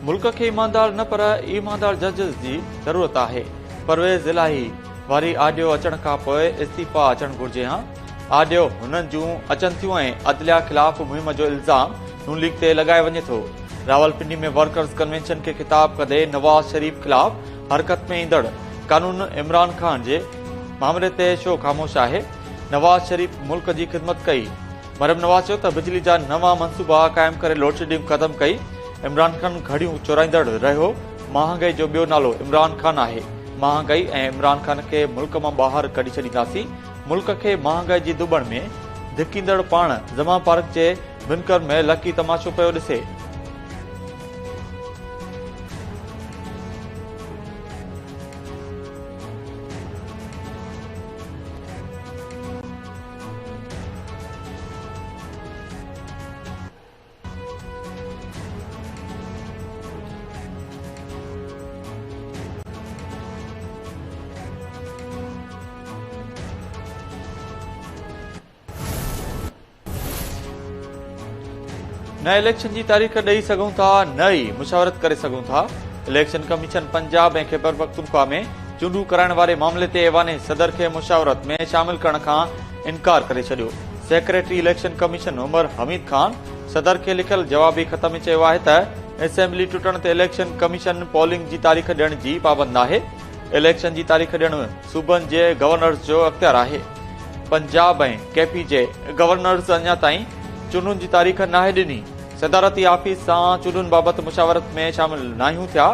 मुल्क खे ईमानदार न पर ईमानदार जज जी ज़रूरत आहे। परवेज़ इलाही वारी ऑडियो अचण खां पोइ इस्तीफ़ा अचण घुर्जे हां। ऑडियो हुननि जूं अचनि थियूं ऐं अदलिया ख़िलाफ़ मुहिम जो इल्ज़ाम नून लीग ते लॻाए वञे थो। रावलपिंडी में वर्कर्स कन्वेंशन खे ख़िताब कंदे नवाज़ शरीफ़ ख़िलाफ़ हरकत में ईंदड़ कानून इमरान खान जे मामले ते छो ख़ामोश आहे? नवाज़ शरीफ़ मुल्क जी ख़िदमत कई। मरियम नवाज़ चयो त बिजली जा नवां मनसूबा क़ाइम करे लोडशेडिंग ख़त्म कई। इमरान खान घड़ियूं चोराईंदड़ रहियो। महांगाई जो ॿियो नालो इमरान खान आहे। महांगाई ऐं इमरान खान खे मुल्क मां ॿाहिरि कढी छॾींदासीं। मुल्क खे महांगाई जी दुबण में धिकींदड़ पाण जमा पार्क जे बिनकर में लकी तमाशो पियो ॾिसे। न इलेक्शन की तारीख ॾेई सघूं था, न ई मुशावरत करे सघूं था। इलेक्शन कमीशन पंजाब ऐं ख़ैबर पख्तूनख्वा में चूंडू कराइण वारे मामले ते ऐवान सदर खे मुशावरत में शामिल करण खां इनकार करे छॾियो। सेक्रेटरी इलेक्शन कमीशन उमर हमीद खान सदर खे लिखियल जवाबी ख़त में चयो आहे त असेंबली टुटण ते इलेक्शन कमीशन पोलिंग जी तारीख़ ॾियण जी पाबंद आहे। इलेक्शन जी तारीख़ ॾियण सूबनि जे गवर्नर्स जो अख्तियार आहे। पंजाब ऐं केपी जे गवर्नर्स अञा ताईं चूंडुनि जी तारीख़ नाहे ॾिनी। सदारती ऑफिस सां चूंडुनि बाबति मुशावरत में शामिल नाहियूं थिया।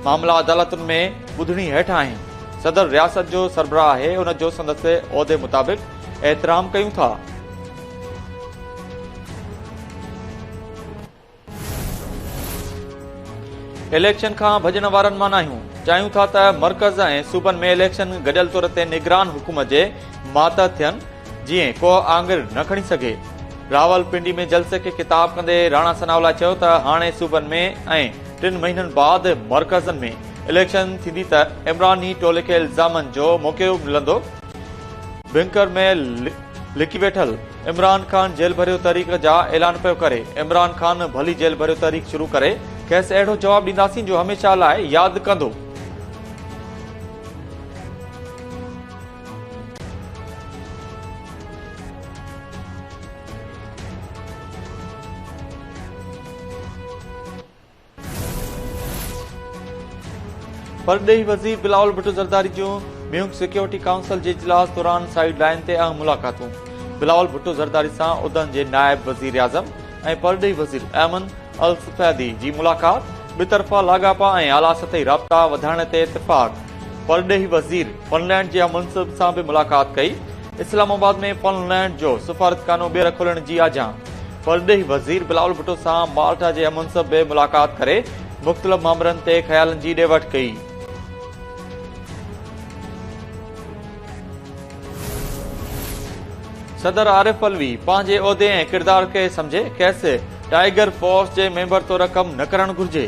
मामला अदालतुनि में ॿुधणी हेठां आहिनि। सदर रियासत जो सरबराह आहे, उन जो संदसि उहिदे मुताबिक़ एतिराम कयूं था। इलेक्शन खां भॼण वारनि मां नाहियूं। चाहियूं था त मर्कज़ ऐं सूबनि में इलेक्शन गॾियल तौर ते निगरान हुकूमत जे मातहत थियनि, जीअं को आङिर न खणी सघे। रावलपिंडी में जलसे खे ख़िताब कंदे राणा सनावला चयो त हाणे सूबनि में ऐं 3 महीननि बाद मर्कज़नि में इलेक्शन थींदी त इमरानी टोले खे इल्ज़ामनि जो मौक़ो मिलंदो। बिंकर में लिकी वेठल इमरान खान जेल भरियो तहरीक जा ऐलान पियो करे। इमरान खान भली जेल भरियो तहरीक शुरू करे, खेसि अहिड़ो जवाबु ॾींदासीं जो हमेशह लाइ यादि कंदो। परॾेही वज़ीर बिलावल भुट्टो ज़रदारी जूं म्यूंख सिक्योरिटी काउंसिल जे इजलास दौरान साइड लाइन ते अहम मुलाक़ातूं। बिलावल भुट्टो ज़रदारी सां उदन जे नायब वज़ीर आज़म ऐं परॾेही वज़ीर अमन अल सफैदी जी मुलाक़ात। ॿितरफ़ा लाॻापा ऐं आला सतही राब्ता वधाइण ते इत्तिफ़ाक़। परॾेही वज़ीर फिनलैंड जे मुंसिब सां बि मुलाक़ात कई। इस्लामाबाद में फिनलैंड जो सफ़ारतखानो ॿीहर खोलण जी आजां। परॾेही वज़ीर बिलावल भुट्टो सां माल्टा जे मुंसिब बि मुलाक़ात करे मुख़्तलिफ़ मामलनि ते ख़्यालनि जी ॾे वठि कई। सदर आरिफ अलवी पंहिंजे उहिदे ऐं किरदार खे सम्झे, खेसि टाइगर फोर्स जे मेंबर तौर कम न करणु घुर्जे।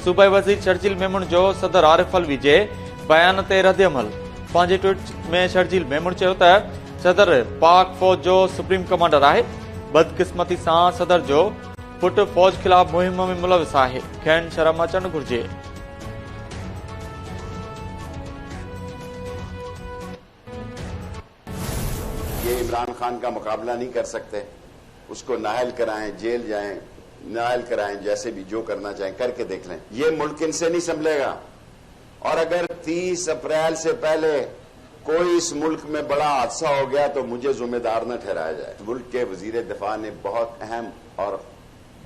सूबाई वज़ीर शर्जील मेमून जो सदर आरिफ अलवी जे बयान ते रद्दअमल। पंहिंजे ट्वीट में शर्जील मेमून चयो त सदर पाक फौज जो सुप्रीम कमांडर आहे। बदकिस्मती सां सदर जो पुट फौज ख़िलाफ़ मुहिम में मुलविस आहे। खेनि शर्म अचणु घुर्जे। ये इमरान खान का मुकाबला नहीं कर सकते, उसको नाहल कराएं, जेल जाएं, नाहल कराएं, जैसे भी जो करना चाहें करके देख लें। ये मुल्क इनसे नहीं संभलेगा। और अगर 30 अप्रैल से पहले कोई इस मुल्क में बड़ा हादसा हो गया तो मुझे जिम्मेदार न ठहराया जाए। मुल्क के वजीर दिफा ने बहुत अहम और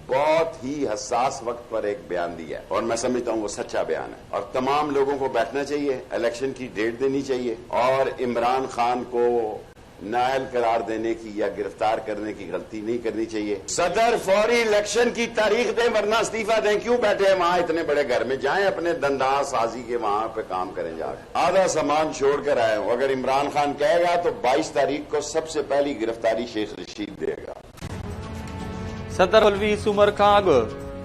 बहुत ही हसास वक्त पर एक बयान दिया है और मैं समझता हूं वो सच्चा बयान है। और तमाम लोगों को बैठना चाहिए, इलेक्शन की डेट देनी चाहिए और इमरान खान को नाअहल करार देने की या गिरफ्तार करने की गलती नहीं करनी चाहिए। सदर फौरी इलेक्शन की तारीख दें वरना इस्तीफा दें। क्यों बैठे हैं वहां इतने बड़े घर में? जाएं अपने दंदा साजी के वहां पे काम करें जाकर। आधा सामान छोड़कर आए हो। अगर इमरान खान कहेगा तो 22 तारीख को सबसे पहली गिरफ्तारी शेख रशीद देगा। सदर अलवी सूमर खां अॻु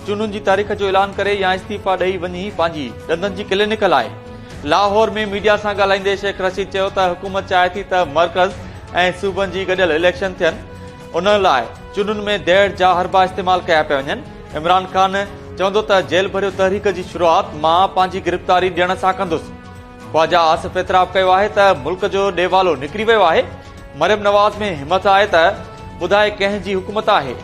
चूंडुनि जी तारीख़ जो ऐलान करे या इस्तीफ़ा ॾेई वञी पंहिंजी ॾंदनि जी क्लिनिक लाइ लाहौर में मीडिया सां ॻाल्हाईंदे शेख रशीद चयो त हुकूमत चाहे थी त मर्कज़ ऐं सूबनि जी गॾियल इलेक्शन थियनि। उन लाइ चूंडुनि में देर जा हरबा इस्तेमाल कया पिया वञनि। इमरान खान चवंदो त जेल भरियो तहरीक जी शुरूआत मां पंहिंजी गिरफ़्तारी ॾियण सां कंदुसि। ख्वाजा आसिफ एतराफ़ कयो आहे त मुल्क जो ॾेवालो निकिरी वियो आहे। मरियम नवाज़ में हिमत आहे त ॿुधाए कंहिंजी हुकूमत आहे।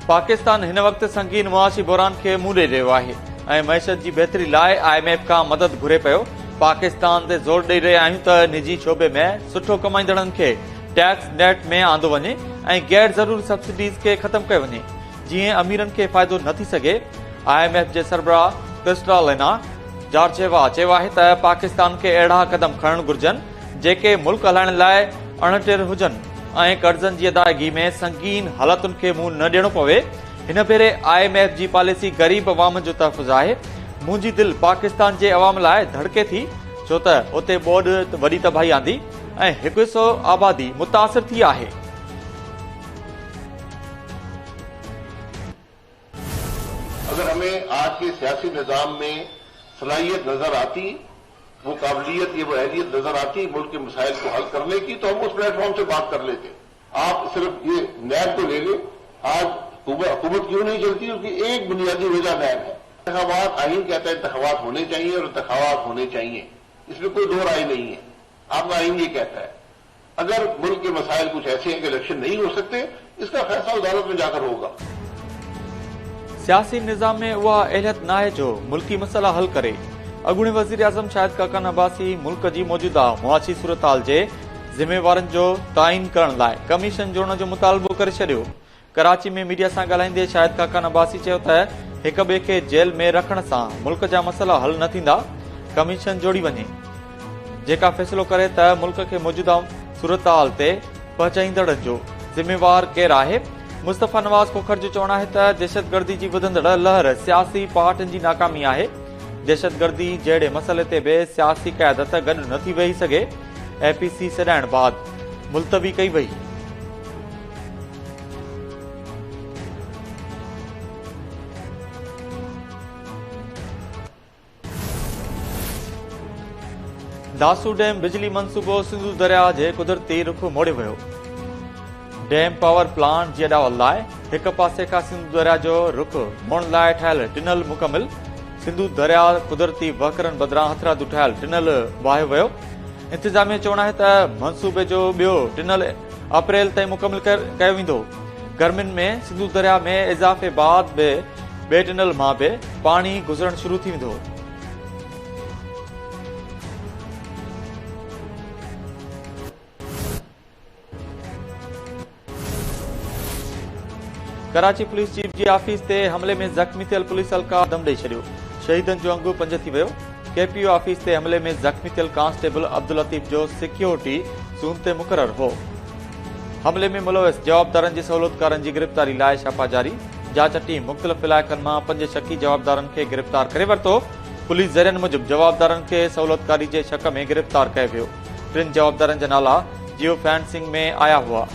पाकिस्तान हिन वक्त संगीन मुआशी बहरान के मुंह ॾेई रहियो आहे ऐं मईशत जी बहितरी लाइ IMF खां मदद घुरे पियो। पाकिस्तान ते ज़ोर ॾेई रहिया आहियूं त निजी शोबे में सुठो कमाईंदड़नि खे टैक्स नेट में आंदो वञे ऐं गैर ज़रूरी सब्सिडीज़ खे ख़त्म कयो वञे जीअं अमीरनि खे फ़ाइदो न थी सघे। IMF जे सरबराह क्रिस्टालिना जॉर्जिएवा चयो आहे त पाकिस्तान खे अहिड़ा क़दम खणण घुर्जनि जेके मुल्क हलाइण लाइ अणटिर हुजनि ऐं कर्ज़नि जी अदायगी में संगीन हालातुनि खे मुंहुं न ॾियणो पवे। हिन भेरे IMF जी पॉलिसी गरीब अवाम जो तहफ़ुज़ आहे। मुंहिंजी दिलि पाकिस्तान जे अवाम लाइ धड़के थी छो त उते ॿोॾ वॾी तबाही आंदी ऐं हिकु हिसो आबादी मुतासिर थी आहे। अगर हमें आज के सियासी निजाम में सलाहियत नजर आती, वो काबिलियत, ये वो अहलियत नजर आती मुल्क के मसाइल को हल करने की, तो हम उस प्लेटफॉर्म से बात कर लेते। आप सिर्फ ये नैब को ले लें, आज हुकूमत क्यों नहीं चलती? क्योंकि एक बुनियादी वजह नैब है। इंतखाबात, आईन कहता है इंतखाबात होने चाहिए और इंतखाबात होने चाहिए, इसमें कोई दो राय नहीं है। आपका आईन ये कहता है। अगर मुल्क के मसाइल कुछ ऐसे हैं कि इलेक्शन नहीं हो सकते, इसका फैसला अदालत में जाकर होगा। सियासी निज़ाम में उहा अहलियत न आहे जो मुल्की मसइला हल करे। अॻूणे वज़ीर आज़म शाहिद काकान अब्बासी मुल्क जी मौजूदा मुआशी सूरतहाल जे ज़िम्मेवारनि जो ताइन करण लाइ कमीशन जोड़ण जो मुतालबो करे छॾियो। कराची में मीडिया सां ॻाल्हाईंदे शाहिद काकान अब्बासी चयो त हिक ॿिए खे जेल में रखण सां मुल्क जा मसइला हल न थींदा। कमीशन जोड़ी वञे जेका फ़ैसिलो करे त मुल्क खे मौजूदा सूरतहाल ते पहुचाईंदड़नि जो ज़िम्मेवार केरु आहे। मुस्तफ़ा नवाज़ खोखर जो चवणु आहे त दहशतगर्दी जी वधंदड़ लहर सियासी पार्टियुनि जी नाकामी आहे। दहशतगर्दी जहिड़े मसइले ते बि सियासी क़यादत गॾु न थी वेही सघे। APC छॾाइण बाद मुलतवी कई वई। दासू डैम बिजली मंसूबो सिंधु दरिया जे कुदरती रुख मोड़ियो वियो। डैम पावर प्लांट जी अॾावत लाइ हिक पासे खां सिंधु दरिया जो रुख मोड़ण लाइ ठहियल टिनल मुकमिल। सिंधु दरिया कुदरती वहकरनि बदिरां हथरादू ठहियल टिनल वाहियो वियो। इंतिज़ामिया चवणु आहे त मंसूबे जो ॿियो टिनल अप्रैल ताईं मुकमिल कयो वेंदो। गर्मियुनि में सिंधु दरिया में इज़ाफ़े बाद बि ॿिए टिनल मां बि पाणी गुज़रणु शुरू थी वेंदो। कराची पुलिस चीफ जी ऑफिस ते हमले में ज़ख़्मी थियल पुलिस एहलकार दम ॾेई छॾियो। शहीदनि जो अंगु पंज थी वियो। KPO ऑफिस ते हमले में ज़ख़्मी थियल कांस्टेबल अब्दुल लतीफ़ जो सिक्योरिटी ज़ोन ते मुक़रर हो। हमले में मुलविस जवाबदारनि जे सहूलियतकारनि जी गिरफ़्तारी लाइ छापा जारी। जांच टीम मुख़्तलिफ़ इलाइक़नि मां 5 शकी जवाबदारनि खे गिरफ़्तार करे वरितो। पुलिस ज़रियनि मूजिबि जवाबदारनि खे सहूलियतकारी जे शक में गिरफ़्तार कयो वियो। 3 जवाबदारनि जा नाला जियो फैंसिंग में आया हुआ।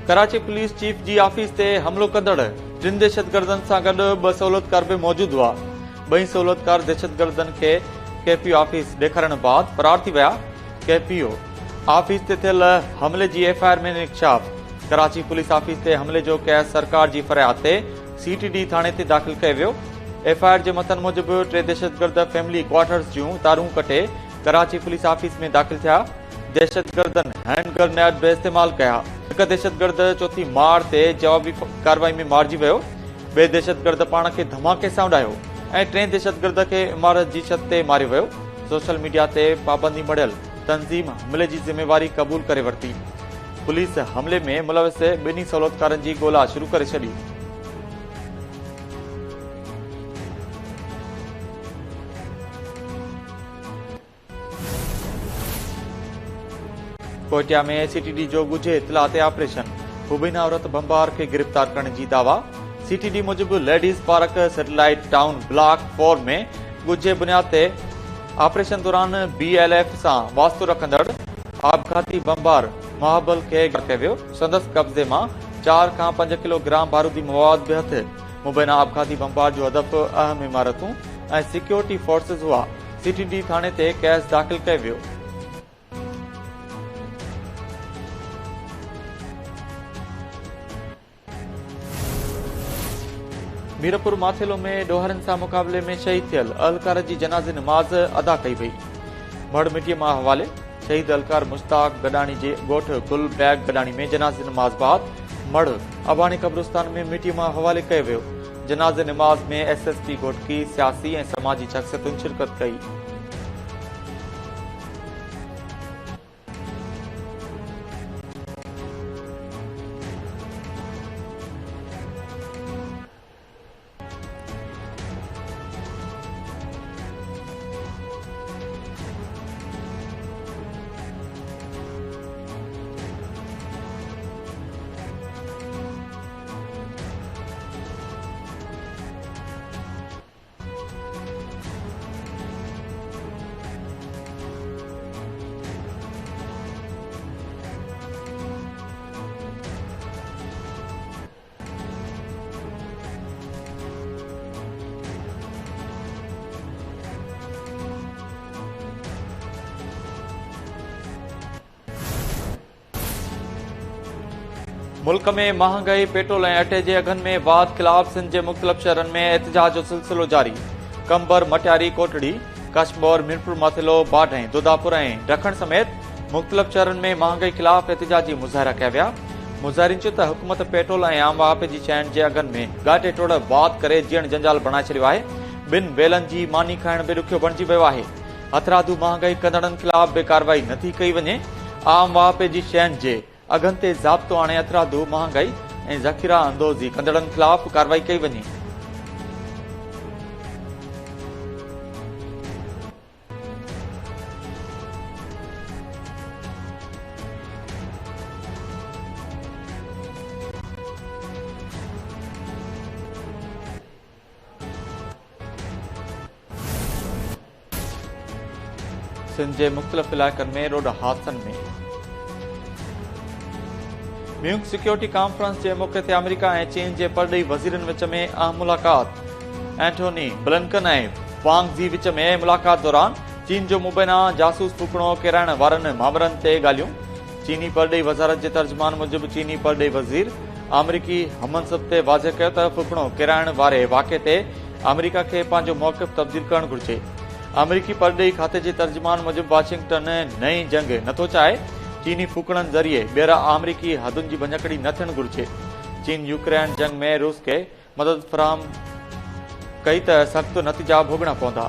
कराची पुलिस चीफ जी ऑफिस ते हमलो कंदड़ 3 दहशतगर्दनि सां गॾु 2 सहूलियतकार बि मौजूद हुआ। 2 सहूलियतकार दहशतगर्दनि खे KPO ऑफिस ॾेखारण बाद फरार थी विया। KPO ऑफिस ते थियल हमले जी FIR में इंकशाफ। कराची पुलिस ऑफिस ते हमले जो कैस सरकार जी फरियाद ते CTD थाणे ते दाख़िल कयो वियो। FIR जे मतन मूजिबि 3 दहशतगर्द फैमिली क्वार्टर्स जूं तारूं कटे कराची पुलिस ऑफिस में दाख़िल थिया। दहशतगर्दन हैंड ग्रेनेड बि इस्तेमाल कया। हिक दहशतगर्द चौथी माड़ ते जवाबी कार्रवाई में मारिजी वियो। बे दहशतगर्द पाण खे धमाके सां उॾायो ऐं टे दहशतगर्द खे इमारत जी छत ते मारियो वियो। सोशल मीडिया ते पाबंदी मड़ियल तंज़ीम हमले जी ज़िम्मेवारी क़बूल करे वरिती। पुलिस हमले में मुलविस ॿिन्ही सहूलियतकारनि जी ॻोल्हा शुरू करे छॾी। कोटिया में सीटीडी जो ॻुझे इतला ते ऑपरेशन। मुबीना औरत बमबार खे गिरफ़्तार करण जी दावा। सीटीडी मूजिब ladies park satellite town block 4 में ॻुझे बुनियाद ते ऑपरेशन दौरान BLF सां वास्तो रखंदड़ आपघाती बमबार महाबल खे गिरफ़्तार कयो वियो। संदसि कब्ज़े मां 4 खां 5 किलोग्राम बारूदी मवाद बि हथ। मुबैना आपघाती बमबार जो हदफ़ अहम इमारतूं ऐं सिक्योरिटी फोर्सेस हुआ। सीटीडी थाणे ते केस दाख़िल कयो वियो। मीरपुर माथेलो में डोहरनि सां मुक़ाबले में शहीद थियल अहलकार जी जनाज़े नमाज़ अदा कई वई। मड़ मिटीअ मां हवाले शहीद अहलकार मुश्ताक गडाणी जे ॻोठ गुल बैग गडाणी में जनाज़े नमाज़ बाद मड़ अबाणी कब्रिस्तान में मिटीअ मां हवाले कयो वियो। जनाज़े नमाज़ में SSP घोटकी सियासी ऐं समाजी शख़्सियतुनि शिरकत कई। मुल्क में महंगाई पेट्रोल ऐं अटे जे अघनि में वाध खिलाफ सिंध जे मुख़्तलिफ़ शहरनि में एहतजाज जो सिलसिलो जारी। कंबर मटियारी कोटड़ी कश्मीर मीरपुर माथेलो बाढ दुदापुर ऐं ॾखण समेत मुख़्तलिफ़ शहरनि में महंगाई खिलाफ एहतजाजी मुज़ाहिरा कया विया। मुज़ाहिरीन चयो त हुकूमत पेट्रोल ऐं आम वापे जी शयुनि जे अघनि में ॻाटे टोड़ वाध करे जीअण जंजाल बणाए छॾियो आहे। ॿिनि बेलनि जी मानी खाइण बि ॾुखियो बणिजी वियो आहे। हथरादू महंगाई कंदड़नि खिलाफ बि कार्रवाई नथी कई वञे। आम वापे जी शयुनि जे अघनि ते ज़ाब्तो आणे हथरादू महंगाई ऐं ज़ख़ीरा अंदोज़ी कंदड़नि खिलाफ कार्रवाई कई वञे। सिंध जे मुख़्तलिफ़ इलाइक़नि में रोड हादसनि में म्यूनिख सिक्योरिटी कॉन्फ्रेंस जे मौक़े ते अमेरिका ऐं चीन जे परॾेही वज़ीरनि विच में अहम मुलाक़ात। एंटोनी ब्लिंकन ऐं वांग ज़ी विच में मुलाक़ात दौरान चीन जो मुबैना जासूस फूकणो किराइण वारनि मामलनि ते ॻाल्हियूं। चीनी परॾेही वज़ारत जे तर्जुमान मूजिब चीनी परॾेही वज़ीर अमरीकी हमनसब ते वाज़िह कयो त फूकणो किराइण वारे वाक़े ते अमरीका खे पंहिंजो मौक़िफ़ तब्दील करणु घुर्जे। अमरीकी परॾेही खाते जे तर्जुमान मूजिब वाशिंगटन नई जंग नथो चाहे। चीनी फूकणनि ज़रिए ॿीहर अमरीकी हदुनि जी भञकड़ी न थियणु घुर्जे। चीन यूक्रेन जंग में रूस खे मदद फराहम कई त सख़्त नतीजा भोगणा पवंदा।